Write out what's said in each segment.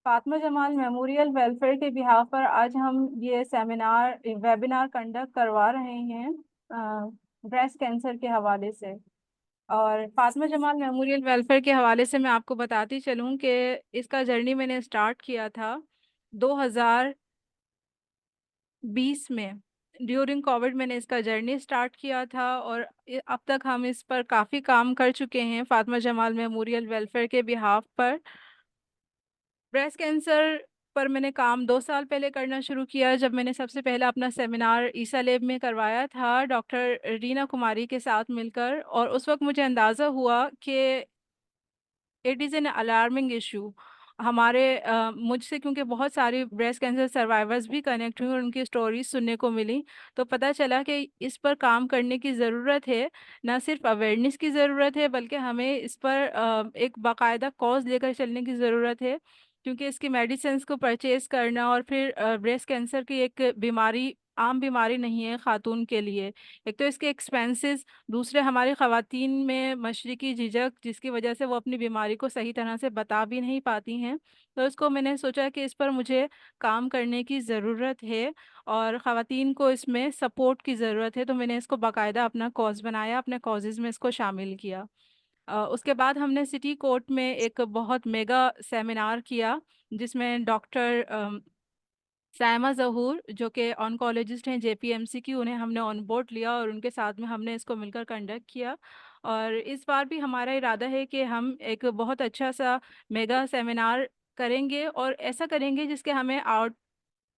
Fatima Jamal memorial welfare के behalf पर आज हम ये वेबिनार कंडक्ट करवा रहे हैं ब्रेस्ट कैंसर के हवाले से। और फातिमा जमाल मेमोरियल वेलफेयर के हवाले से मैं आपको बताती चलूँ कि इसका जर्नी मैंने स्टार्ट किया था 2020 में। ड्यूरिंग कोविड मैंने इसका जर्नी स्टार्ट किया था और अब तक हम इस पर काफ़ी काम कर चुके हैं फातिमा जमाल मेमोरियल वेलफेयर के बिहाफ पर। ब्रेस्ट कैंसर पर मैंने काम 2 साल पहले करना शुरू किया, जब मैंने सबसे पहला अपना सेमिनार ईसा लैब में करवाया था डॉक्टर रीना कुमारी के साथ मिलकर। और उस वक्त मुझे अंदाज़ा हुआ कि it is an alarming issue. मुझसे क्योंकि बहुत सारी ब्रेस्ट कैंसर सर्वाइवर्स भी कनेक्ट हुई और उनकी स्टोरीज सुनने को मिली, तो पता चला कि इस पर काम करने की ज़रूरत है। ना सिर्फ अवेयरनेस की ज़रूरत है बल्कि हमें इस पर एक बाकायदा कॉज लेकर चलने की ज़रूरत है, क्योंकि इसकी मेडिसिन को परचेज़ करना और फिर ब्रेस्ट कैंसर की एक बीमारी आम बीमारी नहीं है खातून के लिए। एक तो इसके एक्सपेंसेस, दूसरे हमारी ख़वातीन में मशरिकी झिझक जिसकी वजह से वो अपनी बीमारी को सही तरह से बता भी नहीं पाती हैं। तो इसको मैंने सोचा कि इस पर मुझे काम करने की ज़रूरत है और ख़वातीन को इसमें सपोर्ट की ज़रूरत है। तो मैंने इसको बाकायदा अपना कॉज बनाया, अपने कॉजेज़ में इसको शामिल किया। उसके बाद हमने सिटी कोर्ट में एक बहुत मेगा सेमिनार किया, जिसमें डॉक्टर सायमा ज़हूर जो कि ऑन्कोलॉजिस्ट हैं जेपीएमसी की, उन्हें हमने ऑन बोर्ड लिया और उनके साथ में हमने इसको मिलकर कंडक्ट किया। और इस बार भी हमारा इरादा है कि हम एक बहुत अच्छा सा मेगा सेमिनार करेंगे और ऐसा करेंगे जिसके हमें आउट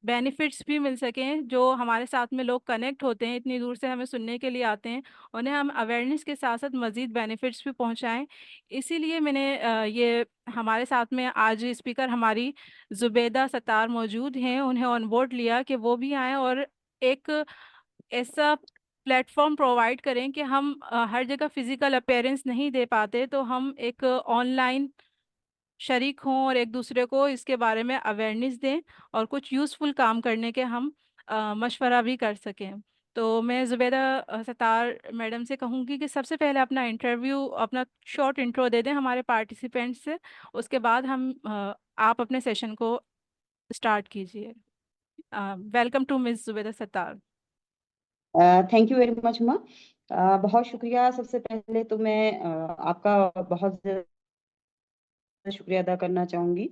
बेनिफिट्स भी मिल सकें। जो हमारे साथ में लोग कनेक्ट होते हैं, इतनी दूर से हमें सुनने के लिए आते हैं, उन्हें हम अवेयरनेस के साथ साथ मज़ीद बेनिफिट्स भी पहुंचाएं। इसीलिए मैंने ये हमारे साथ में आज स्पीकर हमारी जुबैदा सत्तार मौजूद हैं, उन्हें ऑन बोर्ड लिया कि वो भी आएँ और एक ऐसा प्लेटफॉर्म प्रोवाइड करें कि हम हर जगह फिजिकल अपीयरेंस नहीं दे पाते, तो हम एक ऑनलाइन शरीक हों और एक दूसरे को इसके बारे में अवेयरनेस दें और कुछ यूज़फुल काम करने के हम मशवरा भी कर सकें। तो मैं ज़ुबैदा सत्तार मैडम से कहूँगी कि सबसे पहले अपना शॉर्ट इंट्रो दे दें हमारे पार्टिसिपेंट्स से। उसके बाद आप अपने सेशन को स्टार्ट कीजिए। Welcome to miss Zubaida Sattar. Thank you very much माँ। बहुत शुक्रिया। सबसे पहले तो मैं आपका बहुत ज़्यादा शुक्रिया अदा करना चाहूँगी,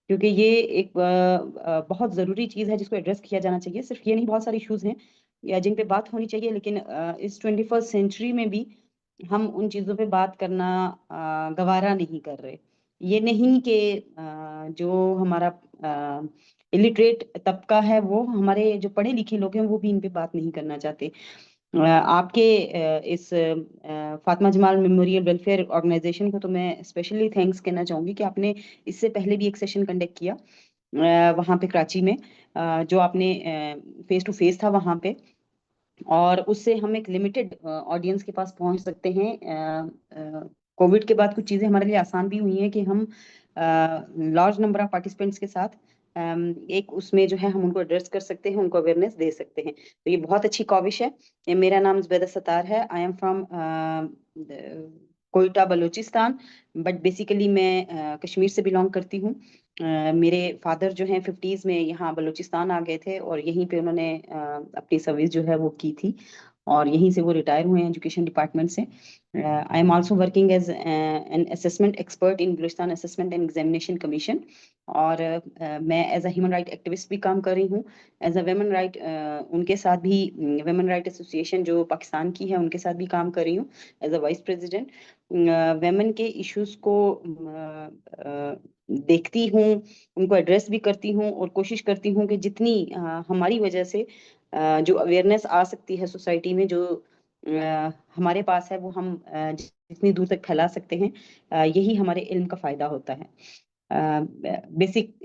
क्योंकि ये एक बहुत ज़रूरी चीज़ है जिसको एड्रेस किया जाना चाहिए। सिर्फ ये नहीं, बहुत सारे इश्यूज़ हैं या जिन पे बात होनी चाहिए, लेकिन इस 21st सेंचुरी में भी हम उन चीज़ों पे बात करना गवारा नहीं कर रहे। ये नहीं कि जो हमारा इलिटरेट तबका है, वो हमारे जो पढ़े लिखे लोग हैं वो भी इन पे बात नहीं करना चाहते। आपके इस Fatima Jamal memorial welfare organisation को तो मैं स्पेशली थैंक्स कहना चाहूँगी कि आपने इससे पहले भी एक सेशन कंडक्ट किया वहाँ पे कराची में, जो आपने फेस टू फेस था वहाँ पे, और उससे हम एक लिमिटेड ऑडियंस के पास पहुंच सकते हैं। कोविड के बाद कुछ चीज़ें हमारे लिए आसान भी हुई हैं कि हम लार्ज नंबर ऑफ पार्टिसिपेंट्स के साथ एक उसमें जो है हम उनको एड्रेस कर सकते हैं, उनको अवेयरनेस दे सकते हैं। तो ये बहुत अच्छी काविश है। मेरा नाम जुबैदा सत्तार है। I am from Quetta Balochistan, but basically मैं कश्मीर से बिलोंग करती हूँ। मेरे फादर जो हैं 50s में यहाँ बलूचिस्तान आ गए थे और यहीं पे उन्होंने अपनी सर्विस जो है वो की थी, और यहीं से वो रिटायर हुए हैं एजुकेशन डिपार्टमेंट से। I am also working as an assessment expert in Balochistan assessment and examination commission, और मैं as a human right activist भी काम कर रही हूँ। एज अ वेमन राइट उनके साथ भी, वेमन राइट एसोसिएशन जो पाकिस्तान की है उनके साथ भी काम कर रही हूँ एज अ वाइस प्रेसिडेंट। वेमन के इश्यूज को देखती हूँ, उनको एड्रेस भी करती हूँ और कोशिश करती हूँ कि जितनी हमारी वजह से जो अवेयरनेस आ सकती है सोसाइटी में, जो हमारे पास है, वो हम जितनी दूर तक फैला सकते हैं। यही हमारे इल्म का फायदा होता है। बेसिक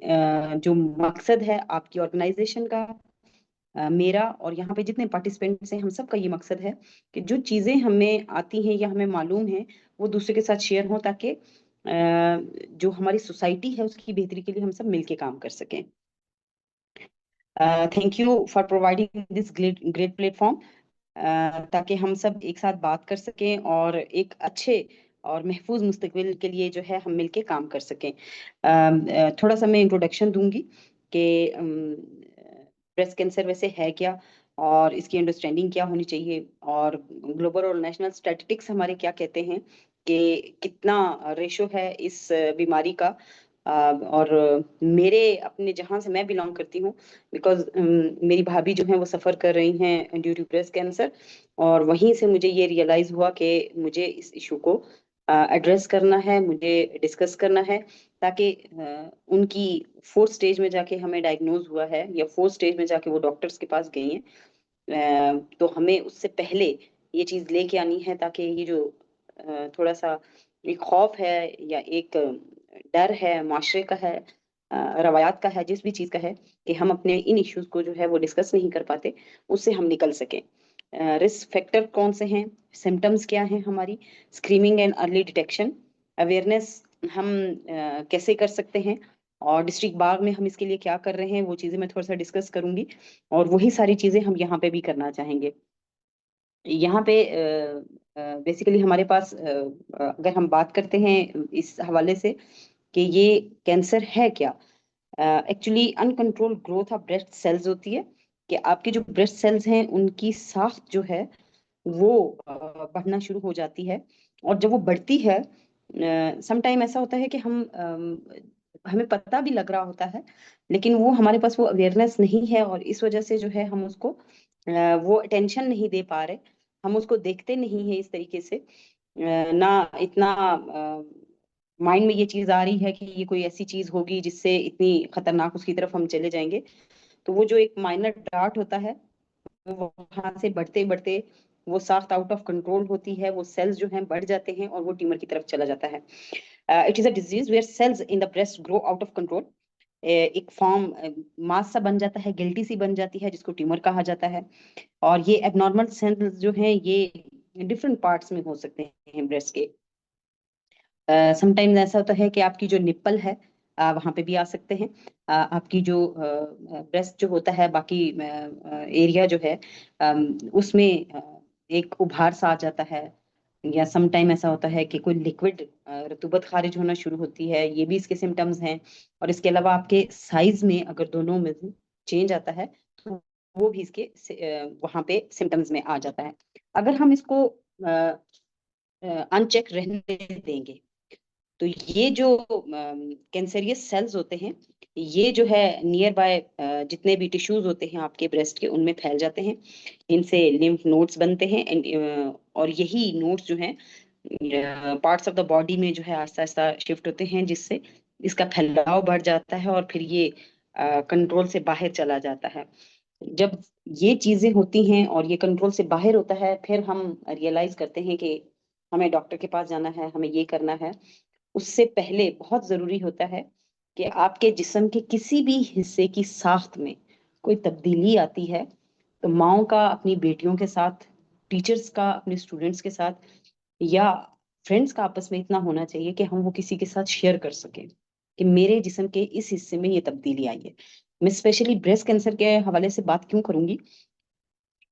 जो मकसद है आपकी ऑर्गेनाइजेशन का, मेरा और यहाँ पे जितने पार्टिसिपेंट्स हैं, हम सब का ये मकसद है कि जो चीज़ें हमें आती हैं या हमें मालूम है वो दूसरे के साथ शेयर हों, ताकि जो हमारी सोसाइटी है उसकी बेहतरी के लिए हम सब मिलके काम कर सकें। Thank you for providing this great great platform, ताकि हम सब एक साथ बात कर सकें और एक अच्छे और महफूज मुस्तकबिल के लिए जो है हम मिलके काम कर सकें। थोड़ा सा मैं इंट्रोडक्शन दूंगी कि ब्रेस्ट कैंसर वैसे है क्या, और इसकी अंडरस्टैंडिंग क्या होनी चाहिए, और ग्लोबल और नेशनल स्टैटिस्टिक्स हमारे क्या कहते हैं कि कितना रेशो है इस बीमारी का। और मेरे अपने जहाँ से मैं बिलोंग करती हूँ, बिकॉज मेरी भाभी जो है वो सफ़र कर रही हैं ड्यू टू ब्रेस्ट कैंसर, और वहीं से मुझे ये रियलाइज़ हुआ कि मुझे इस इशू को एड्रेस करना है, मुझे डिस्कस करना है, ताकि उनकी फोर्थ स्टेज में जाके हमें डायग्नोज हुआ है, या फोर्थ स्टेज में जाके वो डॉक्टर्स के पास गई हैं। तो हमें उससे पहले ये चीज़ लेके आनी है, ताकि ये जो थोड़ा सा एक खौफ है या एक डर है, माशरे का है, रवायात का है, जिस भी चीज़ का है, कि हम अपने इन इश्यूज को जो है वो डिस्कस नहीं कर पाते, उससे हम निकल सकें। रिस्क फैक्टर कौन से हैं, सिम्टम्स क्या हैं हमारी, screening and early detection, awareness हम कैसे कर सकते हैं, और डिस्ट्रिक्ट बाग में हम इसके लिए क्या कर रहे हैं, वो चीज़ें मैं थोड़ा सा डिस्कस करूंगी। और वही सारी चीजें हम यहाँ पे भी करना चाहेंगे। यहाँ पे बेसिकली हमारे पास अगर हम बात करते हैं इस हवाले से कि ये कैंसर है क्या, actually uncontrol growth of breast cells होती है, कि आपके जो ब्रेस्ट सेल्स हैं उनकी साख्त जो है वो बढ़ना शुरू हो जाती है। और जब वो बढ़ती है, सम टाइम ऐसा होता है कि हमें पता भी लग रहा होता है, लेकिन वो हमारे पास वो अवेयरनेस नहीं है, और इस वजह से जो है हम उसको वो अटेंशन नहीं दे पा रहे, हम उसको देखते नहीं है इस तरीके से। ना इतना माइंड में ये चीज आ रही है कि ये कोई ऐसी चीज होगी जिससे इतनी खतरनाक उसकी तरफ हम चले जाएंगे। तो वो जो एक माइनर डार्ट होता है, वो वहां से बढ़ते बढ़ते वो साख्त आउट ऑफ कंट्रोल होती है, वो सेल्स जो हैं बढ़ जाते हैं और वो ट्यूमर की तरफ चला जाता है। It is a disease where cells in the breast grow out of control. एक फॉर्म मास सा बन जाता है, गिल्टी सी बन जाती है, जिसको ट्यूमर कहा जाता है। और ये एबनॉर्मल सेल्स जो हैं ये डिफरेंट पार्ट्स में हो सकते हैं ब्रेस्ट के। समटाइम्स ऐसा होता है कि आपकी जो निप्पल है वहां पे भी आ सकते हैं। आपकी जो ब्रेस्ट जो होता है, बाकी एरिया जो है उसमें एक उभार सा आ जाता है, या सम टाइम ऐसा होता है कि कोई लिक्विड रतूबत खारिज होना शुरू होती है, ये भी इसके सिम्टम्स हैं। और इसके अलावा आपके साइज में अगर दोनों में चेंज आता है, तो वो भी इसके वहां पे सिम्टम्स में आ जाता है। अगर हम इसको अनचेक रहने देंगे, तो ये जो कैंसरियस सेल्स होते हैं, ये जो है नियर बाय जितने भी टिश्यूज होते हैं आपके ब्रेस्ट के, उनमें फैल जाते हैं। इनसे लिम्फ नोड्स बनते हैं, और यही नोड्स जो हैं पार्ट्स ऑफ द बॉडी में जो है आहिस्ता आहिस्ता शिफ्ट होते हैं, जिससे इसका फैलाव बढ़ जाता है, और फिर ये कंट्रोल से बाहर चला जाता है। जब ये चीजें होती हैं और ये कंट्रोल से बाहर होता है, फिर हम रियलाइज करते हैं कि हमें डॉक्टर के पास जाना है, हमें ये करना है। उससे पहले बहुत जरूरी होता है कि आपके जिस्म के किसी भी हिस्से की साख्त में कोई तब्दीली आती है, तो माओ का अपनी बेटियों के साथ, टीचर्स का अपने स्टूडेंट्स के साथ, या फ्रेंड्स का आपस में इतना होना चाहिए कि हम वो किसी के साथ शेयर कर सकें कि मेरे जिस्म के इस हिस्से में ये तब्दीली आई है। मैं स्पेशली ब्रेस्ट कैंसर के हवाले से बात क्यों करूंगी,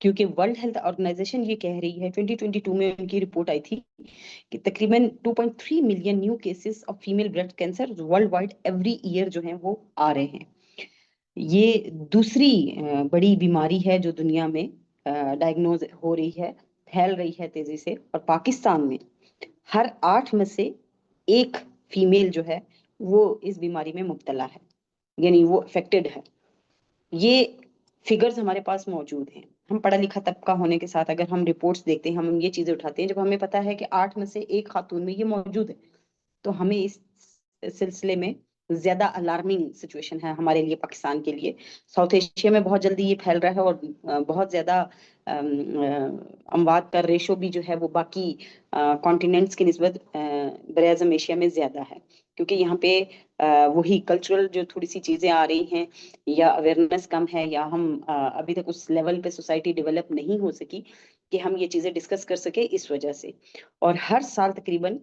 क्योंकि वर्ल्ड हेल्थ ऑर्गेनाइजेशन ये कह रही है, 2022 में उनकी रिपोर्ट आई थी कि तकरीबन 2.3 million new cases of female breast cancer world wide every year जो है वो आ रहे हैं। ये दूसरी बड़ी बीमारी है जो दुनिया में डायग्नोज हो रही है, फैल रही है तेजी से। और पाकिस्तान में हर 8 में से एक फीमेल जो है वो इस बीमारी में मुब्तला है, यानी वो अफेक्टेड है। ये फिगर्स हमारे पास मौजूद हैं। हम पढ़ा लिखा तबका होने के साथ अगर हम रिपोर्ट्स देखते हैं, हम ये चीजें उठाते हैं, जब हमें पता है कि 8 में से एक खातून में ये मौजूद है, तो हमें इस सिलसिले में ज्यादा अलार्मिंग सिचुएशन है हमारे लिए, पाकिस्तान के लिए। साउथ एशिया में बहुत जल्दी ये फैल रहा है, और बहुत ज्यादा अमवात का रेशो भी जो है वो बाकी कॉन्टिनेंट्स की निस्बत बरे आज़म एशिया में ज्यादा है, क्योंकि यहाँ पे वही कल्चरल जो थोड़ी सी चीजें आ रही हैं, या अवेयरनेस कम है, या हम अभी तक उस लेवल पे सोसाइटी डेवलप नहीं हो सकी कि हम ये चीजें डिस्कस कर सके, इस वजह से। और हर साल तकरीबन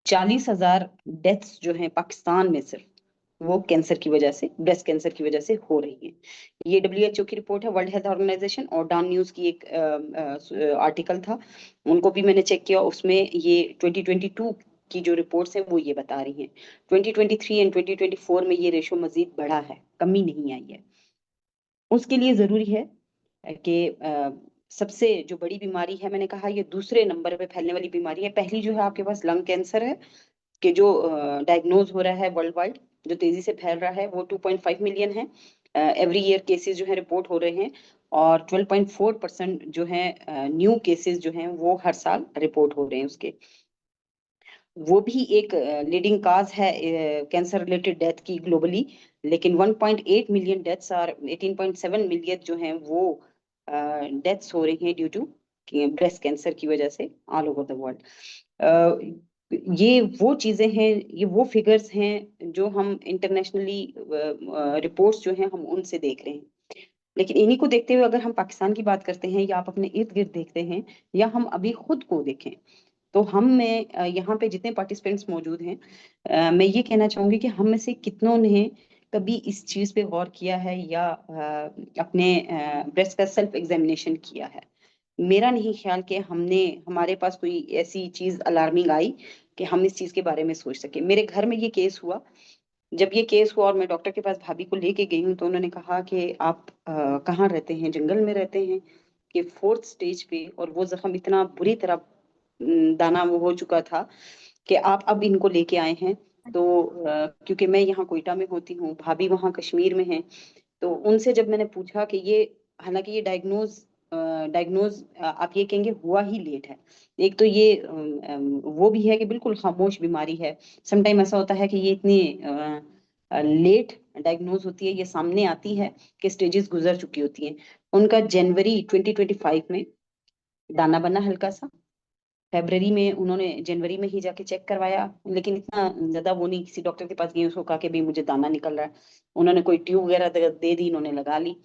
40,000 डेथ्स जो हैं पाकिस्तान में सिर्फ, वो कैंसर की वजह से, ब्रेस्ट कैंसर की वजह से हो रही है। ये डब्ल्यूएचओ की रिपोर्ट है, वर्ल्ड हेल्थ ऑर्गेनाइजेशन, और डॉन न्यूज की एक आर्टिकल था, उनको भी मैंने चेक किया। उसमें ये 2022 की जो रिपोर्ट्स हैं वो ये बता रही हैं। 2023 एंड 2024 में ये रेशो मजीद बढ़ा है, कमी नहीं आई है। उसके लिए जरूरी है कि सबसे जो बड़ी बीमारी है, मैंने कहा ये दूसरे नंबर पे फैलने वाली बीमारी है। पहली जो है आपके पास लंग कैंसर है, कि जो डायग्नोज हो रहा है वर्ल्ड वाइड, जो तेजी से फैल रहा है, वो 2.5 मिलियन है। एवरी ईयर केसेस जो है रिपोर्ट हो रहे हैं, और 12.4% जो है न्यू केसेस जो हैं वो हर साल रिपोर्ट हो रहे हैं उसके। वो भी एक लीडिंग काज है कैंसर रिलेटेड डेथ की ग्लोबली। लेकिन 1.8 मिलियन डेथ्स और 18.7 मिलियन जो हैं वो डेथ्स हो रही हैं ड्यू टू ब्रेस्ट कैंसर की वजह से ऑल ओवर द वर्ल्ड। ये वो चीजें हैं, ये वो फिगर्स हैं जो हम इंटरनेशनली रिपोर्ट्स जो हैं हम उनसे देख रहे हैं। लेकिन इन्हीं को देखते हुए अगर हम पाकिस्तान की बात करते हैं, या आप अपने इर्द गिर्द देखते हैं, या हम अभी खुद को देखें, तो हम में यहाँ पे जितने पार्टिसिपेंट्स मौजूद हैं, मैं ये कहना चाहूंगी कि हम में से कितनों ने कभी इस चीज पे गौर किया है, या अपने ब्रेस्ट का सेल्फ एग्जामिनेशन किया है। मेरा नहीं ख्याल कि हमारे पास कोई ऐसी चीज अलार्मिंग आई कि हम इस चीज के बारे में सोच सके। मेरे घर में ये केस हुआ, जब ये केस हुआ और मैं डॉक्टर के पास भाभी को लेके गई हूँ, तो उन्होंने कहा कि आप कहाँ रहते हैं, जंगल में रहते हैं, कि फोर्थ स्टेज पे, और वो जख्म इतना बुरी तरह दाना वो हो चुका था कि आप अब इनको लेके आए हैं। तो क्योंकि मैं यहाँ कोयटा में होती हूँ, भाभी वहाँ कश्मीर में है, तो उनसे जब मैंने पूछा कि ये, हालांकि ये डायग्नोज आप ये कहेंगे हुआ ही लेट है। एक तो ये वो भी है कि बिल्कुल खामोश बीमारी है। समटाइम ऐसा होता है कि ये इतनी लेट डायग्नोज होती है, ये सामने आती है कि स्टेजेस गुजर चुकी होती हैं। उनका जनवरी 2025 में दाना बना हल्का सा। फेब्रवरी में उन्होंने जनवरी में ही जाके चेक करवाया, लेकिन इतना ज्यादा वो नहीं, किसी डॉक्टर के पास गई, उसको कहा कि भी मुझे दाना निकल रहा है। उन्होंने कोई ट्यूब वगैरह दे दी, इन्होंने लगा ली।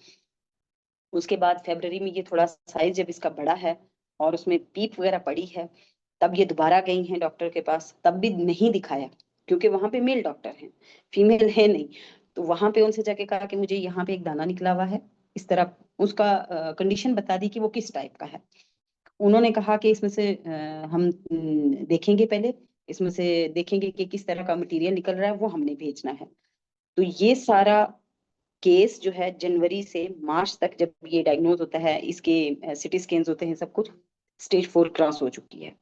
उसके बाद फरवरी में ये थोड़ा साइज जब इसका बड़ा है और उसमें पीप वगैरह पड़ी है, तब ये दोबारा गई हैं डॉक्टर के पास, तब भी नहीं दिखाया, क्योंकि वहां पे मेल डॉक्टर हैं, फीमेल है नहीं। तो वहां पे उनसे जाके कहा कि मुझे यहाँ पे एक दाना निकला हुआ है, इस तरह उसका कंडीशन बता दी कि वो किस टाइप का है। उन्होंने कहा कि इसमें से हम देखेंगे पहले, इसमें से देखेंगे कि किस तरह का मटेरियल निकल रहा है, वो हमने भेजना है। तो ये सारा केस जो है जनवरी से मार्च तक, जब ये डायग्नोज होता है, इसके सिटी स्कैन्स होते हैं, सब कुछ स्टेज 4 क्रॉस हो चुकी है।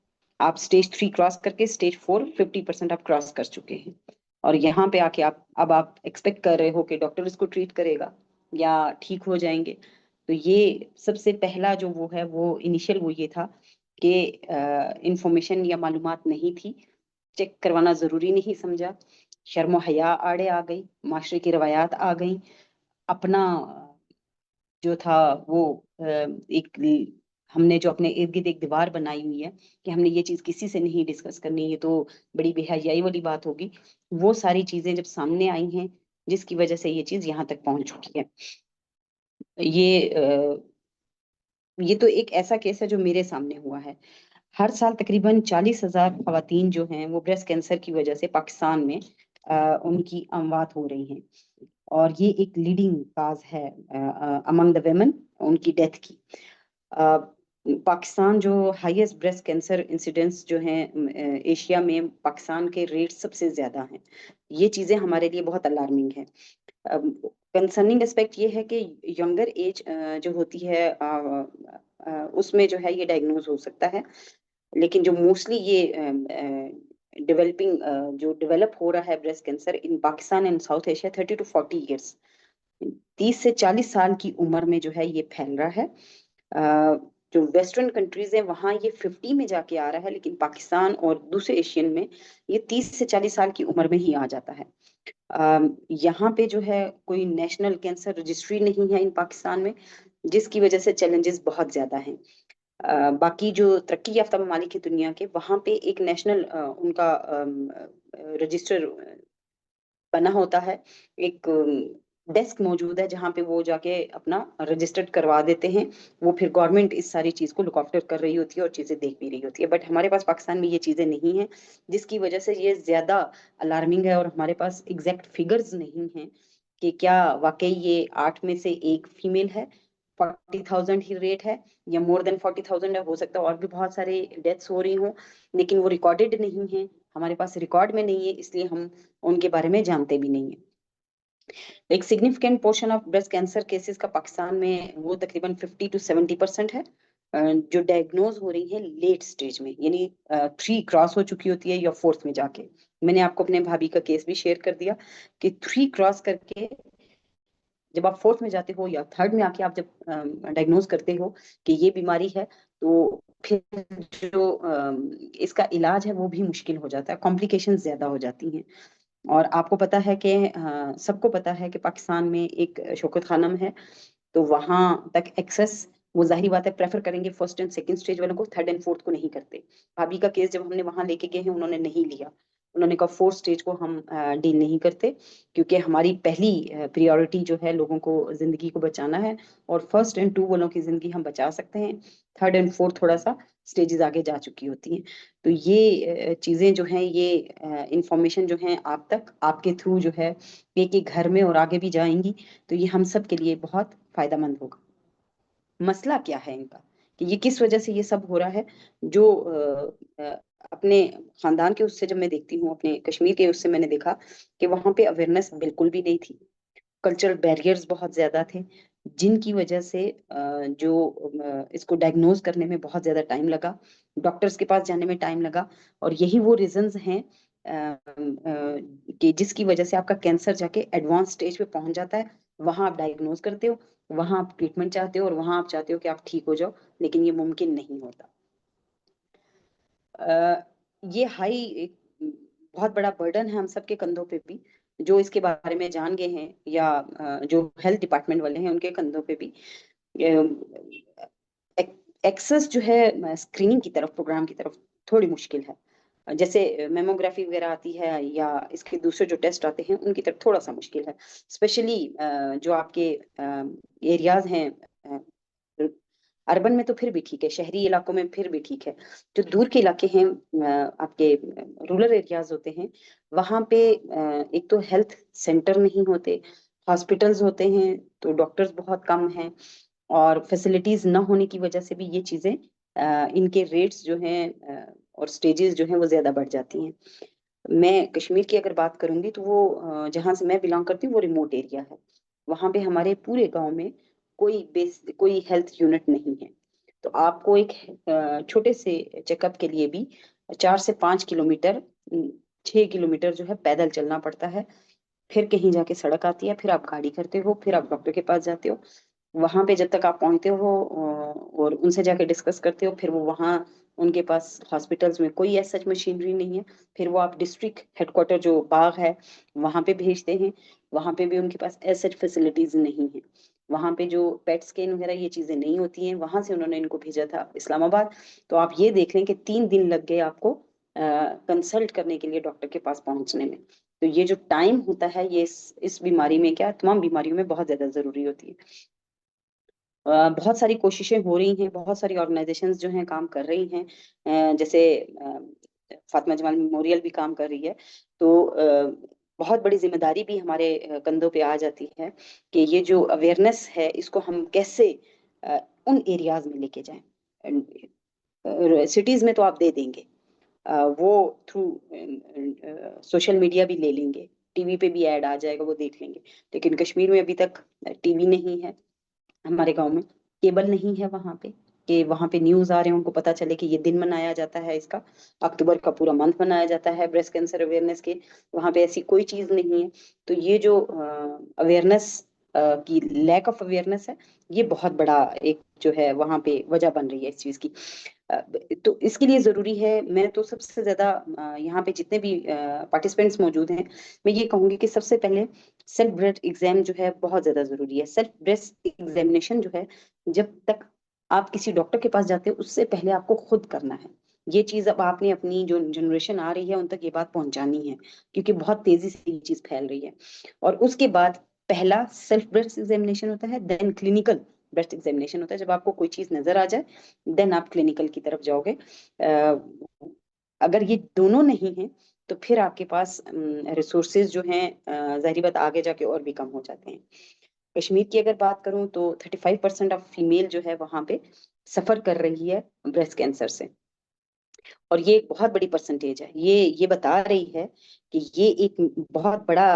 आप स्टेज 3 क्रॉस करके स्टेज 4 50% आप क्रॉस कर चुके हैं। और यहाँ पे आके आप एक्सपेक्ट कर रहे हो कि डॉक्टर इसको ट्रीट करेगा या ठीक हो जाएंगे। तो ये सबसे पहला जो वो है, वो इनिशियल वो ये था कि इंफॉर्मेशन या मालूमात नहीं थी, चेक करवाना जरूरी नहीं समझा, शर्म हया आड़े आ गई, माशरे की रवायात आ गई, अपना जो था वो एक हमने जो अपने इर्द गिर्द एक दीवार बनाई हुई है कि हमने ये चीज किसी से नहीं डिस्कस करनी, ये तो बड़ी बेहयाई वाली बात होगी। वो सारी चीजें जब सामने आई हैं, जिसकी वजह से ये चीज यहाँ तक पहुंच चुकी है। ये तो एक ऐसा केस है जो मेरे सामने हुआ है। हर साल तकरीबन 40,000 खवातीन जो हैं वो ब्रेस्ट कैंसर की वजह से पाकिस्तान में उनकी अमवात हो रही हैं। और ये एक लीडिंग काज है अमंग द वेमेन, उनकी डेथ की। अ, पाकिस्तान जो हाईएस्ट ब्रेस्ट कैंसर इंसिडेंट्स जो हैं एशिया में, पाकिस्तान के रेट सबसे ज्यादा हैं। ये चीजें हमारे लिए बहुत अलार्मिंग है। कंसर्निंग एस्पेक्ट ये है कि यंगर एज जो होती है उसमें जो है ये डायग्नोज हो सकता है। लेकिन जो मोस्टली ये डेवलपिंग जो डेवलप हो रहा है breast cancer in Pakistan and south Asia, 30 to 40 years, 30 से 40 साल की उम्र में जो है ये फैल रहा है। जो वेस्टर्न कंट्रीज है वहां ये 50 में जाके आ रहा है, लेकिन पाकिस्तान और दूसरे एशियन में ये 30 से 40 साल की उम्र में ही आ जाता है। यहाँ पे जो है कोई नेशनल कैंसर रजिस्ट्री नहीं है इन पाकिस्तान में, जिसकी वजह से चैलेंजेस बहुत ज्यादा हैं। बाकी जो तरक्की याफ्ता ममालिक है दुनिया के, वहां पे एक नेशनल उनका रजिस्टर बना होता है, एक डेस्क मौजूद है जहाँ पे वो जाके अपना रजिस्टर्ड करवा देते हैं। वो फिर गवर्नमेंट इस सारी चीज को लुक आफ्टर कर रही होती है और चीजें देख भी रही होती है, बट हमारे पास पाकिस्तान में ये चीजें नहीं है, जिसकी वजह से ये ज्यादा अलार्मिंग है। और हमारे पास एग्जैक्ट फिगर्स नहीं है कि क्या वाकई ये 8 में से 1 फीमेल है, 40,000 ही रेट है या मोर देन 40,000 है। हो सकता है और भी बहुत सारे डेथ्स हो रही हों, लेकिन वो रिकॉर्डेड नहीं है, हमारे पास रिकॉर्ड में नहीं है, इसलिए हम उनके बारे में जानते भी नहीं है। एक significant portion of breast cancer cases का पाकिस्तान में वो तकरीबन 50 to 70% है, जो डायग्नोज हो रही है लेट स्टेज में, यानी 3 क्रॉस हो चुकी होती है या 4th में जाके। मैंने आपको अपने भाभी का केस भी शेयर कर दिया कि 3 क्रॉस करके जब आप 4th में जाते हो या 3rd में आके आप जब डायग्नोज करते हो कि ये बीमारी है, तो फिर जो इसका इलाज है वो भी मुश्किल हो जाता है, कॉम्प्लिकेशंस ज्यादा हो जाती हैं। और आपको पता है कि सबको पता है कि पाकिस्तान में एक शौकत खानम है, तो वहां तक एक्सेस वो जाहिर बात है प्रेफर करेंगे 1st and 2nd स्टेज वालों को, 3rd and 4th को नहीं करते। भाभी का केस जब हमने वहां लेके गए हैं उन्होंने नहीं लिया, उन्होंने कहा 4th स्टेज को हम डील नहीं करते, क्योंकि हमारी पहली प्रियोरिटी जो है लोगों को जिंदगी को बचाना है, और 1st and 2 वालों की जिंदगी हम बचा सकते हैं, 3rd and 4th थोड़ा सा स्टेजेस आगे जा चुकी होती हैं। तो ये चीजें जो हैं, ये इंफॉर्मेशन जो है आप तक आपके थ्रू जो है एक एक घर में और आगे भी जाएंगी, तो ये हम सब के लिए बहुत फायदेमंद होगा। मसला क्या है इनका, कि ये किस वजह से ये सब हो रहा है? जो अपने खानदान के उससे जब मैं देखती हूँ, अपने कश्मीर के उससे मैंने देखा कि वहां पे अवेयरनेस बिल्कुल भी नहीं थी, कल्चरल बैरियर्स बहुत ज्यादा थे, जिनकी वजह से इसको डायग्नोज करने में बहुत ज्यादा टाइम लगा, डॉक्टर्स के पास जाने में टाइम लगा। और यही वो रीजंस हैं कि जिसकी वजह से आपका कैंसर जाके एडवांस स्टेज पे पहुंच जाता है। वहां आप डायग्नोज करते हो, वहां आप ट्रीटमेंट चाहते हो, और वहां आप चाहते हो कि आप ठीक हो जाओ, लेकिन ये मुमकिन नहीं होता। अ, ये हाई एक बहुत बड़ा बर्डन है हम सबके कंधों पे भी, जो इसके बारे में जान गए हैं या जो हेल्थ डिपार्टमेंट वाले हैं उनके कंधों पे भी। एक्सेस जो है स्क्रीनिंग की तरफ, प्रोग्राम की तरफ थोड़ी मुश्किल है। जैसे मेमोग्राफी वगैरह आती है या इसके दूसरे जो टेस्ट आते हैं उनकी तरफ थोड़ा सा मुश्किल है, स्पेशली जो आपके एरियाज हैं, अर्बन में तो फिर भी ठीक है, शहरी इलाकों में फिर भी ठीक है। जो दूर के इलाके हैं, आपके रूरल एरियाज होते हैं, वहां पे एक तो हेल्थ सेंटर नहीं होते, हॉस्पिटल्स होते हैं तो डॉक्टर्स बहुत कम हैं, और फैसिलिटीज न होने की वजह से भी ये चीजें इनके रेट्स जो हैं और स्टेजेस जो हैं वो ज्यादा बढ़ जाती हैं। मैं कश्मीर की अगर बात करूंगी तो वो जहाँ से मैं बिलोंग करती हूँ वो रिमोट एरिया है, वहां पे हमारे पूरे गांव में कोई हेल्थ यूनिट नहीं है। तो आपको एक छोटे से चेकअप के लिए भी 4 से 5 किलोमीटर, 6 किलोमीटर जो है पैदल चलना पड़ता है। फिर कहीं जाके सड़क आती है, फिर आप गाड़ी करते हो, फिर आप डॉक्टर के पास जाते हो। वहां पे जब तक आप पहुंचते हो और उनसे जाके डिस्कस करते हो, फिर वो वहाँ उनके पास हॉस्पिटल्स में कोई ऐसा मशीनरी नहीं है। फिर वो आप डिस्ट्रिक्ट हेडक्वार्टर जो बाग है वहां पे भेजते हैं, वहां पे भी उनके पास ऐसे फैसिलिटीज नहीं है। वहां पे जो पेट स्कैन वगैरह ये चीजें नहीं होती हैं, वहां से उन्होंने इनको भेजा था इस्लामाबाद। तो आप ये देख लें कि 3 दिन लग गए आपको कंसल्ट करने के लिए डॉक्टर के पास पहुंचने में। तो ये जो टाइम होता है, ये इस बीमारी में, क्या तमाम बीमारियों में बहुत ज्यादा जरूरी होती है। बहुत सारी कोशिशें हो रही हैं, बहुत सारी ऑर्गेनाइजेशंस जो हैं काम कर रही हैं, जैसे फातिमा जमाल मेमोरियल भी काम कर रही है। तो बहुत बड़ी जिम्मेदारी भी हमारे कंधों पे आ जाती है कि ये जो अवेयरनेस है इसको हम कैसे उन एरियाज में लेके जाएं। सिटीज में तो आप दे देंगे, वो थ्रू सोशल मीडिया भी ले लेंगे, टीवी पे भी ऐड आ जाएगा वो देख लेंगे, लेकिन कश्मीर में अभी तक टीवी नहीं है, हमारे गांव में केबल नहीं है वहां पे कि वहां पे न्यूज आ रहे हैं उनको पता चले कि ये दिन मनाया जाता है इसका, अक्टूबर का पूरा मंथ मनाया जाता है ब्रेस्ट कैंसर अवेयरनेस के। वहां पे ऐसी कोई चीज नहीं है। तो ये जो अवेयरनेस की लैक ऑफ अवेयरनेस है, ये बहुत बड़ा एक जो है वहां पे वजह बन रही है इस चीज की। अ, तो इसके लिए जरूरी है, मैं तो सबसे ज्यादा यहाँ पे जितने भी पार्टिसिपेंट्स मौजूद हैं, मैं ये कहूंगी कि सबसे पहले सेल्फ ब्रेस्ट एग्जाम जो है बहुत ज्यादा जरूरी है। सेल्फ ब्रेस्ट एग्जामिनेशन जो है, जब तक आप किसी डॉक्टर के पास जाते हो उससे पहले आपको खुद करना है। ये चीज अब आपने अपनी जो जनरेशन आ रही है उन तक ये बात पहुंचानी है, क्योंकि बहुत तेजी से ये चीज फैल रही है। और उसके बाद पहला सेल्फ ब्रेस्ट एग्जामिनेशन होता है, देन क्लिनिकल ब्रेस्ट एग्जामिनेशन होता है। जब आपको कोई चीज नजर आ जाए देन आप क्लिनिकल की तरफ जाओगे। अगर ये दोनों नहीं है तो फिर आपके पास रिसोर्सेज जो हैं जाहिर बात आगे जाके और भी कम हो जाते हैं। कश्मीर की अगर बात करूं तो 35% ऑफ फीमेल जो है वहां पे सफर कर रही है ब्रेस्ट कैंसर से। और ये एक बहुत बड़ी परसेंटेज है। ये बता रही है कि ये एक बहुत बड़ा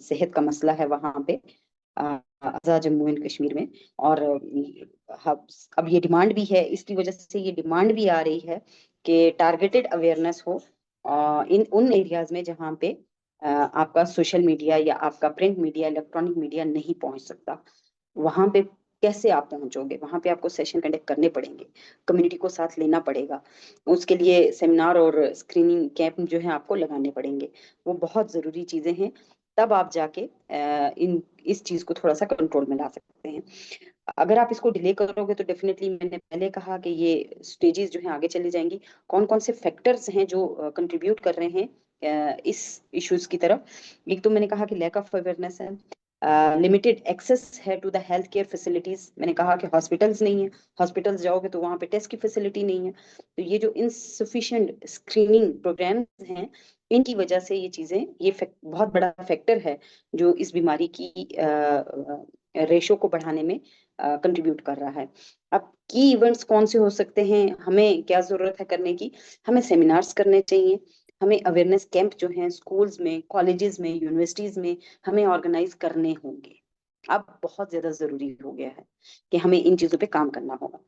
सेहत का मसला है वहां पे, आज़ाद जम्मू एंड कश्मीर में। और अब ये डिमांड भी है, इसकी वजह से ये डिमांड भी आ रही है कि टारगेटेड अवेयरनेस हो इन उन एरियाज में जहाँ पे आपका सोशल मीडिया या आपका प्रिंट मीडिया, इलेक्ट्रॉनिक मीडिया नहीं पहुंच सकता। वहां पे कैसे आप पहुंचोगे? वहां पे आपको सेशन कंडक्ट करने पड़ेंगे, कम्युनिटी को साथ लेना पड़ेगा, उसके लिए सेमिनार और स्क्रीनिंग कैंप जो है आपको लगाने पड़ेंगे। वो बहुत जरूरी चीजें हैं, तब आप जाके इन इस चीज को थोड़ा सा कंट्रोल में ला सकते हैं। अगर आप इसको डिले करोगे तो डेफिनेटली, मैंने पहले कहा कि ये स्टेजेस जो हैं आगे चली जाएंगी। कौन कौन से फैक्टर्स हैं जो कंट्रीब्यूट कर रहे हैं इस इश्यूज की तरफ? एक तो मैंने कहा कि लैक ऑफ अवेयरनेस है, लिमिटेड एक्सेस है to the health care facilities. मैंने कहा कि हॉस्पिटल्स नहीं है, हॉस्पिटल्स जाओगे तो वहां पे टेस्ट की फैसिलिटी नहीं है। तो ये जो इनसफिशिएंट स्क्रीनिंग प्रोग्राम्स हैं, इनकी वजह से ये चीजें, बहुत बड़ा फैक्टर है जो इस बीमारी की रेशो को बढ़ाने में कंट्रीब्यूट कर रहा है। अब की इवेंट्स कौन से हो सकते हैं, हमें क्या जरूरत है करने की? हमें सेमिनार्स करने चाहिए, हमें अवेयरनेस कैंप जो हैं स्कूल्स में, कॉलेजेस में, यूनिवर्सिटीज में हमें ऑर्गेनाइज करने होंगे। अब बहुत ज्यादा जरूरी हो गया है कि हमें इन चीजों पे काम करना होगा।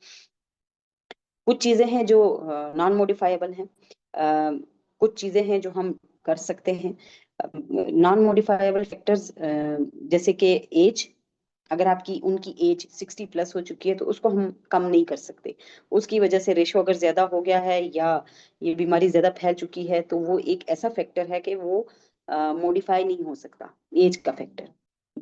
कुछ चीजें हैं जो नॉन मॉडिफाइबल हैं, कुछ चीजें हैं जो हम कर सकते हैं। नॉन मॉडिफाइबल फैक्टर्स जैसे कि एज, अगर आपकी उनकी एज 60+ हो चुकी है तो उसको हम कम नहीं कर सकते। उसकी वजह से रेशो अगर ज्यादा हो गया है या ये बीमारी ज्यादा फैल चुकी है तो वो एक ऐसा फैक्टर है कि वो मॉडिफाई नहीं हो सकता, एज का फैक्टर।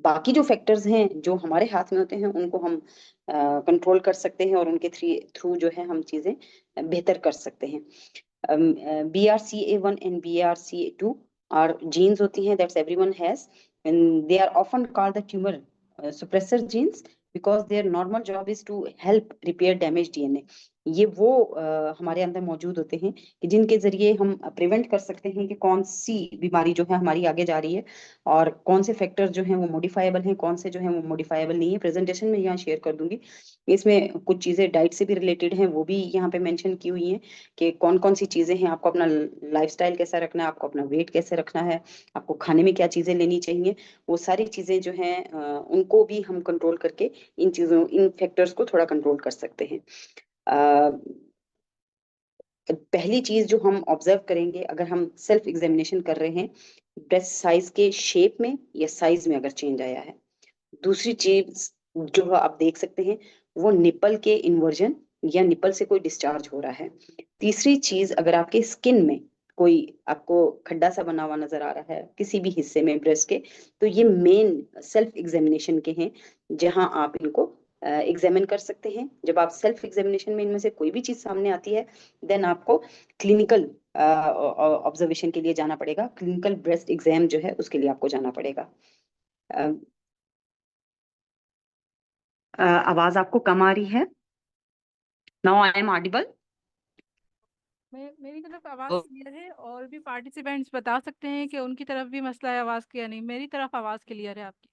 बाकी जो फैक्टर्स हैं जो हमारे हाथ में होते हैं उनको हम कंट्रोल कर सकते हैं और उनके थ्रू जो है हम चीजें बेहतर कर सकते हैं। BRCA1 एंड BRCA2 और जीन्स होती हैं that's everyone has, and they are often called the tumour suppressor genes because their normal job is to help repair damaged DNA। ये वो हमारे अंदर मौजूद होते हैं कि जिनके जरिए हम प्रिवेंट कर सकते हैं कि कौन सी बीमारी जो है हमारी आगे जा रही है, और कौन से फैक्टर्स जो हैं वो मॉडिफाइबल हैं, कौन से जो हैं वो मॉडिफाइबल नहीं है। प्रेजेंटेशन में यहाँ शेयर कर दूंगी। इसमें कुछ चीजें डाइट से भी रिलेटेड हैं, वो भी यहाँ पे मेंशन की हुई हैं कि कौन कौन सी चीजें हैं, आपको अपना लाइफस्टाइल कैसा रखना है, आपको अपना वेट कैसे रखना है, आपको खाने में क्या चीजें लेनी चाहिए। वो सारी चीजें जो हैं उनको भी हम कंट्रोल करके इन फैक्टर्स को थोड़ा कंट्रोल कर सकते हैं। अ, पहली चीज जो हम ऑब्जर्व करेंगे अगर हम सेल्फ एग्जामिनेशन कर रहे हैं, ब्रेस्ट साइज के शेप में या साइज में अगर चेंज आया है। दूसरी चीज जो आप देख सकते हैं वो निपल के इन्वर्जन या निपल से कोई डिस्चार्ज हो रहा है। तीसरी चीज, अगर आपके स्किन में कोई आपको खड्डा सा बना हुआ नजर आ रहा है किसी भी हिस्से में ब्रेस्ट के, तो ये मेन सेल्फ एग्जामिनेशन के हैं जहां आप इनको एग्जामिन कर सकते हैं। जब आप सेल्फ एग्जामिनेशन में इनमें से कोई भी चीज सामने आती है देन आपको क्लिनिकल ऑब्जर्वेशन के लिए जाना पड़ेगा, क्लिनिकल ब्रेस्ट एग्जाम जो है उसके लिए आपको जाना पड़ेगा। अ, आवाज आपको कम आ रही है? Now I am audible? मेरी तरफ आवाज़ क्लियर है, और भी पार्टिसिपेंट्स बता सकते हैं कि उनकी तरफ भी मसला है आवाज़ का या नहीं। मेरी तरफ आवाज़ क्लियर है आपकी।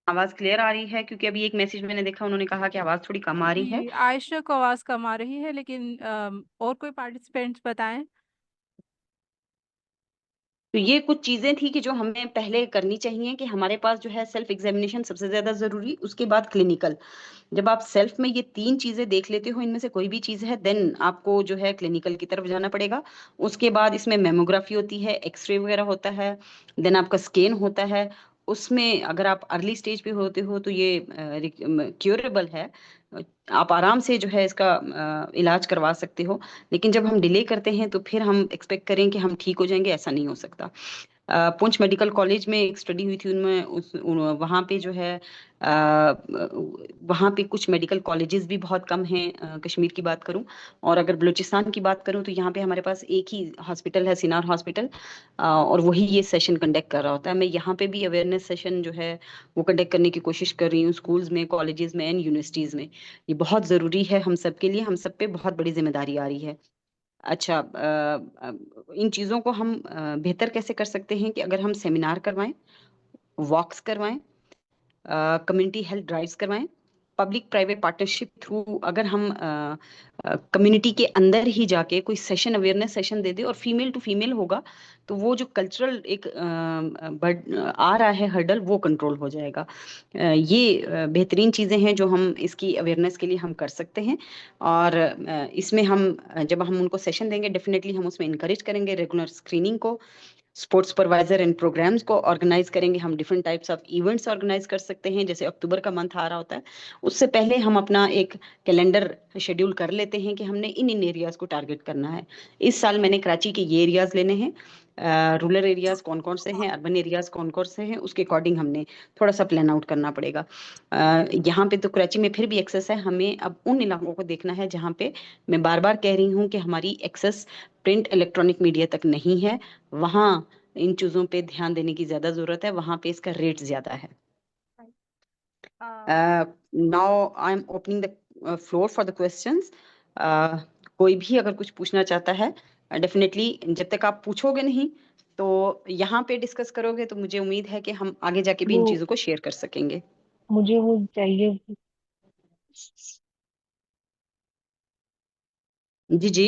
आवाज क्लियर आ रही है? क्योंकि अभी एक मैसेज मैंने देखा, उन्होंने कहा कि आवाज थोड़ी कम आ रही है। जी, आयशा को आवाज़ कम आ रही है, लेकिन और कोई पार्टिसिपेंट्स बताएं। तो ये कुछ चीजें थी कि जो हमें पहले करनी चाहिए कि हमारे पास जो है सेल्फ एग्जामिनेशन सबसे ज्यादा जरूरी, उसके बाद क्लिनिकल। जब आप सेल्फ में ये तीन चीजें देख लेते हो, इनमें से कोई भी चीज है, देन आपको जो है क्लिनिकल की तरफ जाना पड़ेगा। उसके बाद इसमें मेमोग्राफी होती है, एक्सरे वगैरह होता है, देन आपका स्कैन होता है। उसमें अगर आप अर्ली स्टेज पे होते हो तो ये क्योरेबल है, आप आराम से जो है इसका इलाज करवा सकते हो। लेकिन जब हम डिले करते हैं तो फिर हम एक्सपेक्ट करें कि हम ठीक हो जाएंगे, ऐसा नहीं हो सकता। पुंछ मेडिकल कॉलेज में एक स्टडी हुई थी, उनमें वहाँ पे जो है वहाँ पे कुछ मेडिकल कॉलेजेस भी बहुत कम हैं, कश्मीर की बात करूँ। और अगर बलूचिस्तान की बात करूँ तो यहाँ पे हमारे पास एक ही हॉस्पिटल है, सिनार हॉस्पिटल, और वही ये सेशन कंडक्ट कर रहा होता है। मैं यहाँ पे भी अवेयरनेस सेशन जो है वो कंडक्ट करने की कोशिश कर रही हूँ, स्कूल्स में, कॉलेजेस में एंड यूनिवर्सिटीज में। ये बहुत ज़रूरी है हम सब के लिए, हम सब पे बहुत बड़ी जिम्मेदारी आ रही है। अच्छा, इन चीज़ों को हम बेहतर कैसे कर सकते हैं कि अगर हम सेमिनार करवाएं, वॉक्स करवाएं, कम्युनिटी हेल्थ ड्राइव्स करवाएं, पब्लिक प्राइवेट पार्टनरशिप थ्रू अगर हम कम्युनिटी के अंदर ही जाके कोई सेशन, अवेयरनेस सेशन दे दे और फीमेल टू फीमेल होगा, तो वो जो कल्चरल एक आ रहा है हर्डल, वो कंट्रोल हो जाएगा। ये बेहतरीन चीज़ें हैं जो हम इसकी अवेयरनेस के लिए हम कर सकते हैं। और इसमें हम जब हम उनको सेशन देंगे, डेफिनेटली हम उसमें इनकरेज करेंगे रेगुलर स्क्रीनिंग को, स्पोर्ट्स सुपरवाइजर एंड प्रोग्राम्स को ऑर्गेनाइज करेंगे। हम different types of events organise कर सकते हैं, जैसे अक्टूबर का मंथ आ रहा होता है, उससे पहले हम अपना एक कैलेंडर शेड्यूल कर लेते हैं कि हमने इन इन एरियाज को टारगेट करना है। इस साल मैंने कराची के ये एरियाज लेने हैं, रूरल एरियाज कौन कौन से हैं, अर्बन एरियाज कौन कौन से हैं, उसके अकॉर्डिंग हमने थोड़ा सा प्लान आउट करना पड़ेगा। यहाँ पे तो कराची में फिर भी एक्सेस है, हमें अब उन इलाकों को देखना है जहाँ पे, मैं बार बार कह रही हूँ कि हमारी एक्सेस प्रिंट इलेक्ट्रॉनिक मीडिया तक नहीं है, वहाँ इन चीजों पे ध्यान देने की ज्यादा जरूरत है, वहां पे इसका रेट ज्यादा है। Now I am opening the floor for the questions. कोई भी अगर कुछ पूछना चाहता है, डेफिनेटली जब तक आप पूछोगे नहीं तो यहाँ पे डिस्कस करोगे, तो मुझे उम्मीद है कि हम आगे जाके भी वो इन चीजों को शेयर कर सकेंगे। मुझे वो चाहिए। जी जी।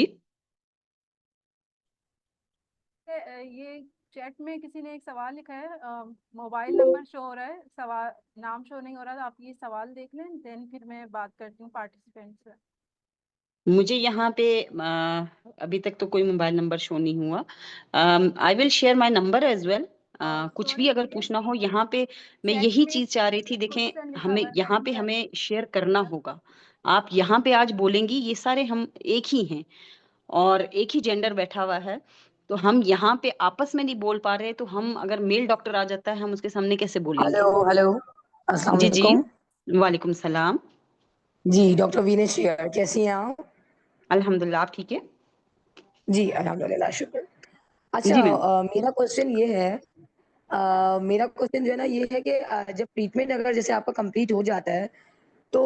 ये चैट में किसी ने एक सवाल लिखा है, मोबाइल नंबर शो हो रहा है, सवाल नाम शो नहीं हो रहा, तो आप ये सवाल देख लें, देन फिर मैं बात करती हूँ पार्टिसिपेंट से। मुझे यहाँ पे अभी तक तो कोई मोबाइल नंबर शो नहीं हुआ। I will share my number as well. कुछ भी सॉरी, अगर ये पूछना हो यहाँ पे, मैं चैट यही में चीज चाह रही थी। देखें, क्वेश्चन लिखा हमें हुआ है यहाँ पे फ्रॉम दैट। हमें शेयर करना होगा। आप यहाँ पे आज बोलेंगी, ये सारे हम एक ही हैं और एक ही जेंडर बैठा हुआ है, तो हम यहाँ पे आपस में नहीं बोल पा रहे, तो हम अगर मेल डॉक्टर आ जाता है, हम उसके सामने कैसे हेलो बोलेंगे? हेलो, अस्सलाम जी जी। वालेकुम। वालेकुम सलाम। जी, डॉक्टर वीनेश हियर, कैसी हैं आप? अल्हम्दुलिल्लाह, आप ठीक है? जी अल्हम्दुलिल्लाह, शुक्र। अच्छा, जी मैम। मेरा क्वेश्चन ये है, मेरा क्वेश्चन जो है ना ये है कि जब ट्रीटमेंट अगर जैसे आपका कंप्लीट हो जाता है तो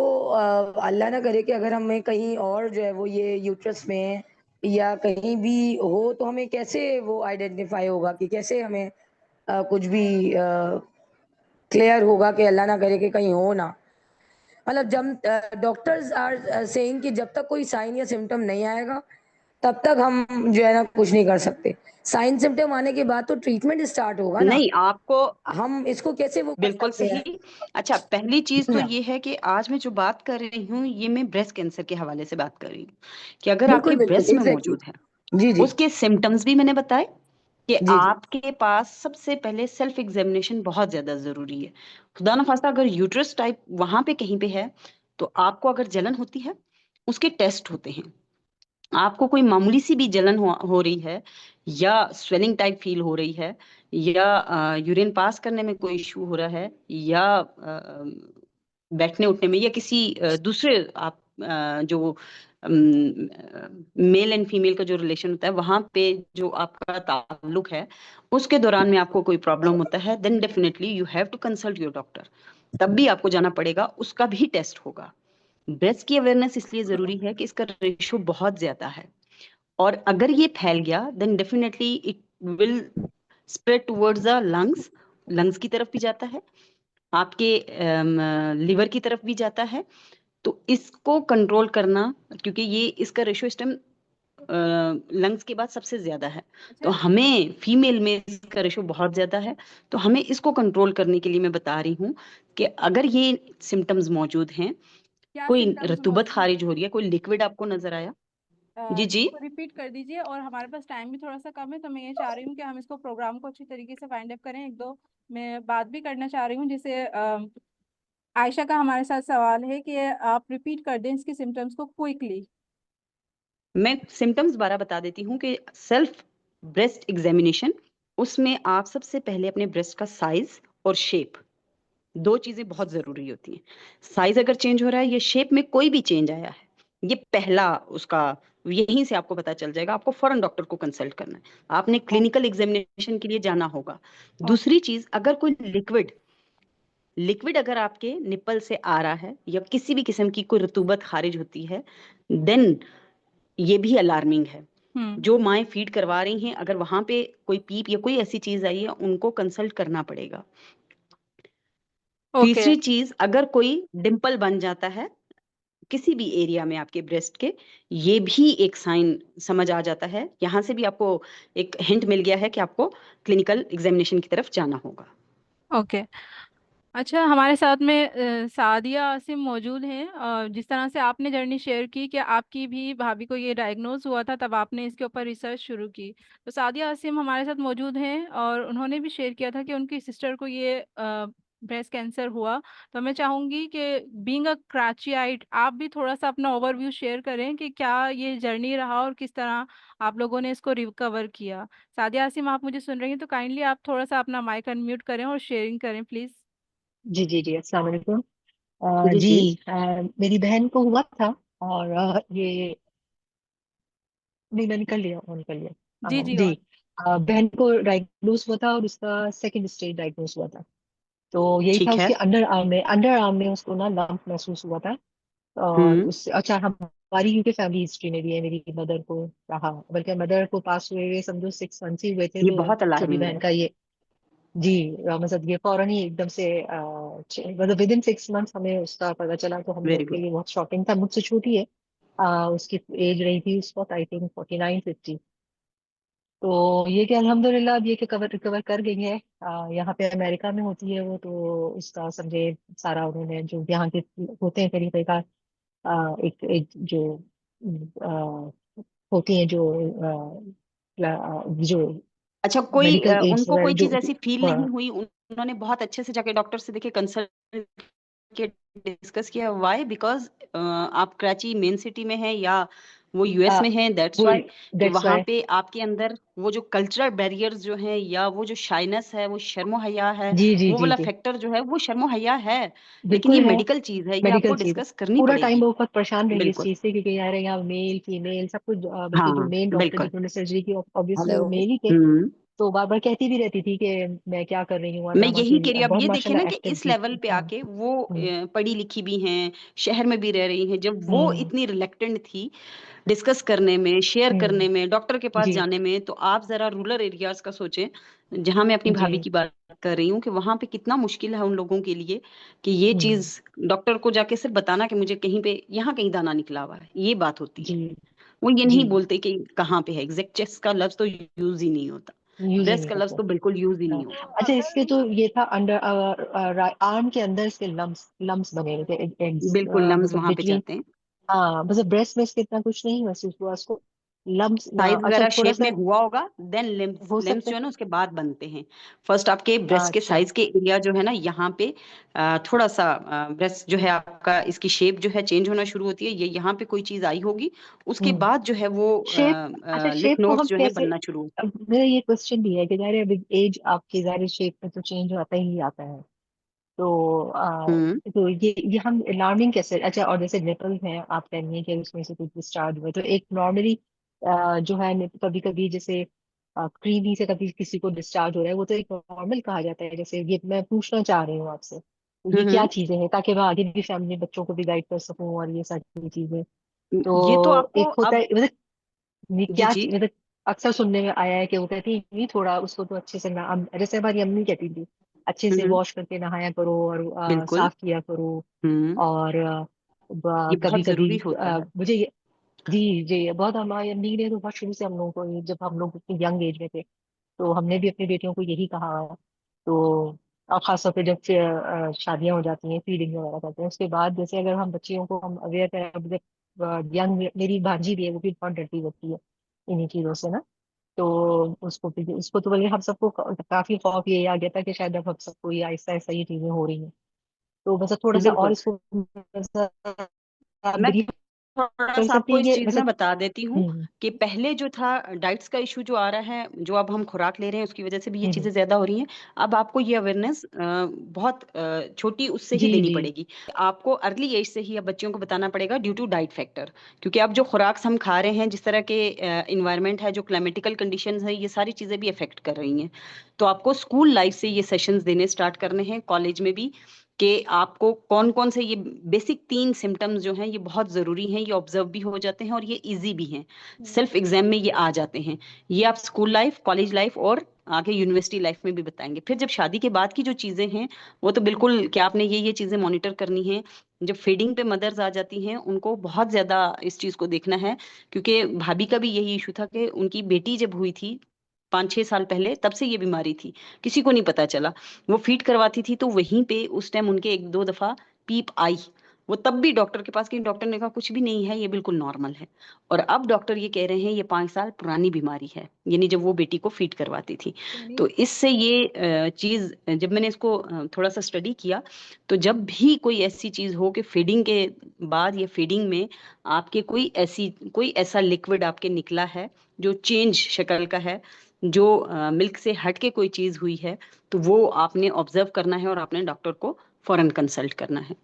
अल्लाह ना करे कि अगर हमें कहीं और जो है वो ये यूट्रस में या कहीं भी हो, तो हमें कैसे वो आइडेंटिफाई होगा कि कैसे हमें कुछ भी क्लियर होगा कि अल्लाह ना करे कि कहीं हो ना। मतलब जब डॉक्टर्स आर सेइंग कि जब तक कोई साइन या सिम्टम नहीं आएगा तब तक हम जो है ना कुछ नहीं कर सकते। साइन सिम्टम आने के बाद तो ट्रीटमेंट स्टार्ट होगा ना, नहीं, आपको हम इसको कैसे वो कर बिल्कुल सकते सही। हैं? अच्छा, पहली चीज जी तो हाँ, ये है कि आज मैं जो बात कर रही हूँ, ये मैं ब्रेस्ट कैंसर के हवाले से बात कर रही हूँ, कि अगर आपके बिल्कुल बिल्कुल ब्रेस्ट में एग्जैक्टली। मौजूद है, जी जी उसके सिम्टम्स भी मैंने बताए कि जी जी। आपके पास सबसे पहले सेल्फ एग्जामिनेशन बहुत ज्यादा जरूरी है। खुदा न खास्ता अगर यूट्रस टाइप वहां पे कहीं पे है, तो आपको अगर जलन होती है, उसके टेस्ट होते हैं। आपको कोई मामूली सी भी जलन हो रही है, या स्वेलिंग टाइप फील हो रही है, या यूरिन पास करने में कोई इशू हो रहा है, या बैठने उठने में, या किसी दूसरे आप जो मेल एंड फीमेल का जो रिलेशन होता है वहां पे जो आपका ताल्लुक है, उसके दौरान में आपको कोई प्रॉब्लम होता है, then definitely you have to consult your doctor. तब भी आपको जाना पड़ेगा, उसका भी टेस्ट होगा। ब्रेस्ट की अवेयरनेस इसलिए जरूरी है कि इसका रेशो बहुत ज्यादा है, और अगर ये फैल गया then definitely it will spread towards the lungs. Lungs की तरफ भी जाता है, आपके लिवर की तरफ भी जाता है। तो इसको कंट्रोल करना, क्योंकि ये इसका रेशो इस टाइम लंग्स के बाद सबसे ज्यादा है, तो अच्छा, हमें फीमेल में इसका रेशो बहुत ज्यादा है। तो हमें इसको कंट्रोल करने के लिए मैं बता रही हूँ कि अगर ये सिम्टम्स मौजूद हैं, क्या कोई सिम्टम्स रतूबत मौजूद खारिज हैं? हो रही है, कोई लिक्विड आपको नजर आया। जी जी। इसको रिपीट कर दीजिए, और हमारे पास टाइम भी थोड़ा सा कम है, तो मैं ये चाह रही हूँ कि हम इसको प्रोग्राम को अच्छी तरीके से फाइंड अप करें। एक दो मैं बात भी करना चाह रही हूँ, जैसे आयशा का हमारे साथ सवाल है कि आप रिपीट कर दें इसके सिम्टम्स को क्विकली। मैं सिम्टम्स बारह बता देती हूँ कि सेल्फ ब्रेस्ट एग्जामिनेशन, उसमें आप सबसे पहले अपने ब्रेस्ट का साइज और शेप, 2 चीज़ें बहुत ज़रूरी होती हैं। साइज़ अगर चेंज हो रहा है या शेप में कोई भी चेंज आया है, ये पहला उसका यहीं से आपको पता चल जाएगा, आपको फ़ौरन डॉक्टर को कंसल्ट करना है। आपने ओ- क्लिनिकल एग्ज़ामिनेशन के लिए जाना होगा। ओके। दूसरी चीज़, अगर कोई लिक्विड लिक्विड अगर आपके निप्पल से आ रहा है या किसी भी किस्म की कोई रतूबत ख़ारिज होती है, देन ये भी अलार्मिंग है। हम्म। जो माएँ फ़ीड करवा रही हैं, अगर वहाँ पे कोई पीप या कोई ऐसी चीज़ आई है, उनको कंसल्ट करना पड़ेगा। ओके। तीसरी चीज़, अगर कोई डिंपल बन जाता है किसी भी एरिया में आपके ब्रेस्ट के, ये भी एक साइन समझ आ जाता है। यहाँ से भी आपको एक हिंट मिल गया है कि आपको क्लिनिकल एग्ज़ामिनेशन की तरफ जाना होगा। ओके। अच्छा, हमारे साथ में सादिया आसिम मौजूद हैं। जिस तरह से आपने जर्नी शेयर की कि आपकी भी भाभी को ये डायग्नोज हुआ था, तब आपने इसके ऊपर रिसर्च शुरू की। तो सादिया आसिम हमारे साथ मौजूद हैं और उन्होंने भी शेयर किया था कि उनकी सिस्टर को ये ब्रेस्ट कैंसर हुआ। तो मैं चाहूँगी कि बीइंग अ कराचीआइट, आप भी थोड़ा सा अपना ओवरव्यू शेयर करें कि क्या ये जर्नी रहा और किस तरह आप लोगों ने इसको रिकवर किया। सादिया आसिम, आप मुझे सुन रही हैं तो काइंडली आप थोड़ा सा अपना माइक अनम्यूट करें और शेयरिंग करें प्लीज़। जी जी जी, अस्सलाम वालेकुम। जी, जी, जी। मेरी बहन को हुआ था। और ये नहीं, मैंने कर लिया, ऑन कर लिया। जी जी, जी, और बहन को डायग्नोज हुआ था और उसका सेकंड स्टेज डायग्नोज हुआ था। तो यही था, ठीक है। उसके अंडर आर्म में उसको ना लंप महसूस हुआ था। और हुँ, उस अच्छा, हमारी क्योंकि फैमिली हिस्ट्री में भी है, मेरी मदर को रहा, बल्कि मदर को पास हुए हुए समझो 6 मंथ्स ही हुए थे, ये तो बहुत छोटी अलार्मिंग बहन है। का ये। जी, मतलब ये फौरन ही एकदम से मतलब विद इन 6 मंथ्स हमें उसका पता चला, तो हम वेरी लोग के गुड। लिए बहुत शॉकिंग था। मुझसे छोटी है। उसकी एज रही थी उस वक्त, आई थिंक 49-50। तो ये कि अल्हम्दुलिल्लाह अब ये कि कवर रिकवर कर गई है। यहाँ पे अमेरिका में होती है वो, तो उसका समझे सारा उन्होंने जो यहाँ के होते हैं तरीक़ेकार, एक जो होती हैं जो जो अच्छा, कोई मेडिकल एड्स उनको वगैरह कोई जो। चीज़ ऐसी फ़ील हाँ, नहीं हुई, उन्होंने बहुत अच्छे से जाके डॉक्टर से देखिए कंसल्ट के डिस्कस किया, व्हाई? बिकॉज़ आप कराची मेन सिटी में हैं या वो यूएस में हैं, दैट्स वो व्हाई कि दैट्स वहाँ वाई। पे आपके अंदर वो जो कल्चरल बैरियर्स जो हैं या वो जो शाइनेस है, वो शर्म-ओ-हया है, जी जी वो जी वाला जी, फैक्टर जो है वो शर्म-ओ-हया है, लेकिन ये बिल्कुल है। मेडिकल चीज़ है, ये मेडिकल आपको चीज है। डिस्कस करनी पूरा टाइम पड़ेगी। वो बहुत परेशान रही इस बिल्कुल। चीज से, क्योंकि यार यहाँ मेल फीमेल सब कुछ, बल्कि जो हाँ, मेन डॉक्टर बिल्कुल। जिन्होंने सर्जरी की ऑब्वियसली वो हेलो। मेल ही थे। हुँ। तो बार बार कहती भी रहती थी कि मैं क्या कर रही हूँ, और मैं मामा यही की कह रही हूँ, अब बहुत ये देखिए ना माशाल्लाह कि एक्टिव इस थी। लेवल पे हम्म आके वो हम्म पढ़ी लिखी भी हैं, शहर में भी रह रही हैं, जब वो हम्म इतनी रिलक्टेंट थी डिस्कस करने में, शेयर करने हम्म, में, डॉक्टर के पास जी जाने में, तो आप ज़रा रूरल एरियाज़ का सोचें, जहाँ मैं अपनी जी भाभी की बात कर रही हूँ कि वहाँ पे कितना मुश्किल है उन लोगों के लिए कि ये हम्म, चीज़ डॉक्टर को जाके सिर्फ बताना कि मुझे कहीं पे यहाँ कहीं दाना निकला हुआ है, ये बात होती है। जी वो ये जी, नहीं बोलते कि कहाँ पे है एग्ज़ैक्ट, चेस्ट का लफ्ज़ तो यूज़ ही नहीं होता, यूज ही ब्रेस्ट नहीं का लफ्ज़ करते। तो बिल्कुल यूज़ ही हाँ। नहीं होता। अच्छा, इसके तो ये था अंडर आर्म के अंदर इसके लम्स लम्स बने हुए थे, एग्स, बिल्कुल लम्स मतलब वहाँ पे बिटवीन। जाते हैं। हाँ, मतलब ब्रेस्ट में इसके इतना कुछ नहीं महसूस हुआ उसको। लम्स साइज अच्छा, वगैरह थोड़ा शेप में सा हुआ होगा, देन लिम्स हो लिम्स सकता जो है। है ना उसके बाद बनते हैं। फर्स्ट आपके ब्रेस्ट के अच्छा। साइज के एरिया जो है ना यहाँ पे थोड़ा सा ब्रेस्ट जो है आपका, इसकी शेप जो है चेंज होना शुरू होती है, ये यहाँ पे कोई चीज आई होगी, उसके हम्म बाद जो है वो शेप। अच्छा, लिप शेप को हम नोड्स जो है कैसे। बनना शुरू। अब मेरा ये क्वेश्चन भी है कि ज़ाहिर है अभी एज आपकी, ज़ाहिर है शेप में तो चेंज आता ही आता है। तो हम्म तो ये हम अलार्मिंग कैसे। अच्छा, और जैसे निपल्स हैं, आप कह रही हैं कि उसमें से कुछ डिस्चार्ज हुआ, तो एक नॉर्मली जो है कभी कभी जैसे क्रीमी से कभी किसी को डिस्चार्ज हो रहा है, वो तो एक नॉर्मल कहा जाता है। जैसे ये मैं पूछना चाह रही हूँ आपसे, तो ये क्या हम्म चीजें हैं, ताकि मैं आगे भी फैमिली बच्चों को भी गाइड कर सकूं और ये सारी चीजें। ये तो तो आपको एक होता अब। है मतलब ये जी, क्या जी। मतलब अक्सर सुनने में आया है कि वो कहती है नहीं, थोड़ा उसको तो अच्छे से ना, जैसे हमारी अम्मी कहती थी अच्छे से हम्म वॉश करके नहाया करो और बिल्कुल। साफ किया करो। हम्म और ये कभी बहुत कभी जरूरी होता है। मुझे जी जी, बहुत हमारी अम्मी ने तो बहुत शुरू से हम लोगों को जब हम लोग इतनी यंग एज में थे, तो हमने भी अपनी बेटियों को यही कहा है। तो और खासतौर पे जब शादियां हो जाती हैं, फीडिंग वगैरह करते हैं, उसके बाद जैसे अगर हम बच्चियों को हम अवेयर करें, अब जब यंग मेरी भांजी भी है, वो भी बहुत डरती रहती है इन्हीं चीजों से ना। तो उसको तो बल्कि हम सबको काफी खौफ ये आ गया था कि शायद अब हम सबको ये आहिस्ता आहिस्ता ये चीजें हो रही हैं। तो बस थोड़ा सा और बिल्कुल। इसको मैं ब्रीफ थोड़ा कह सा सकते आपको हैं इस कि चीज में मतलब बता देती हूँ हुँ, कि पहले जो था डाइट्स का इशू जो आ रहा है, जो अब हम खुराक ले रहे हैं उसकी वजह से भी ये हुँ, चीजें हुँ। ज्यादा हो रही हैं। अब आपको ये अवेयरनेस बहुत छोटी उससे ही जी, देनी जी। पड़ेगी। आपको अर्ली एज से ही अब बच्चों को बताना पड़ेगा ड्यू टू डाइट फैक्टर, क्योंकि अब जो खुराक हम खा रहे हैं, जिस तरह के इन्वायरमेंट है, जो क्लाइमेटिकल कंडीशंस है, ये सारी चीजें भी अफेक्ट कर रही हैं। तो आपको स्कूल लाइफ से ये सेशंस देने स्टार्ट करने हैं, कॉलेज में भी, कि आपको कौन कौन से ये बेसिक 3 सिम्टम्स जो हैं ये बहुत ज़रूरी हैं, ये ऑब्जर्व भी हो जाते हैं और ये इजी भी हैं, सेल्फ एग्जाम में ये आ जाते हैं। ये आप स्कूल लाइफ, कॉलेज लाइफ और आगे यूनिवर्सिटी लाइफ में भी बताएंगे। फिर जब शादी के बाद की जो चीज़ें हैं वो तो बिल्कुल कि आपने ये चीज़ें मॉनिटर करनी है। जब फीडिंग पे मदर्स आ जाती हैं उनको बहुत ज़्यादा इस चीज़ को देखना है, क्योंकि भाभी का भी यही इशू था कि उनकी बेटी जब हुई थी 5-6 साल पहले, तब से ये बीमारी थी, किसी को नहीं पता चला। वो फीड करवाती थी तो वहीं पे उस टाइम उनके 1-2 दफा पीप आई। वो तब भी डॉक्टर के पास गई, डॉक्टर ने कहा कुछ भी नहीं है, ये बिल्कुल नॉर्मल है। और अब डॉक्टर ये कह रहे हैं ये 5 साल पुरानी बीमारी है, यानी जब वो बेटी को फीड करवाती थी। तो इससे ये चीज जब मैंने इसको थोड़ा सा स्टडी किया, तो जब भी कोई ऐसी चीज हो कि फीडिंग के बाद या फीडिंग में आपके कोई ऐसा लिक्विड आपके निकला है जो चेंज शक्ल का है, जो मिल्क से हट के कोई चीज हुई है, तो वो आपने ऑब्जर्व करना है और आपने डॉक्टर को फौरन कंसल्ट करना है।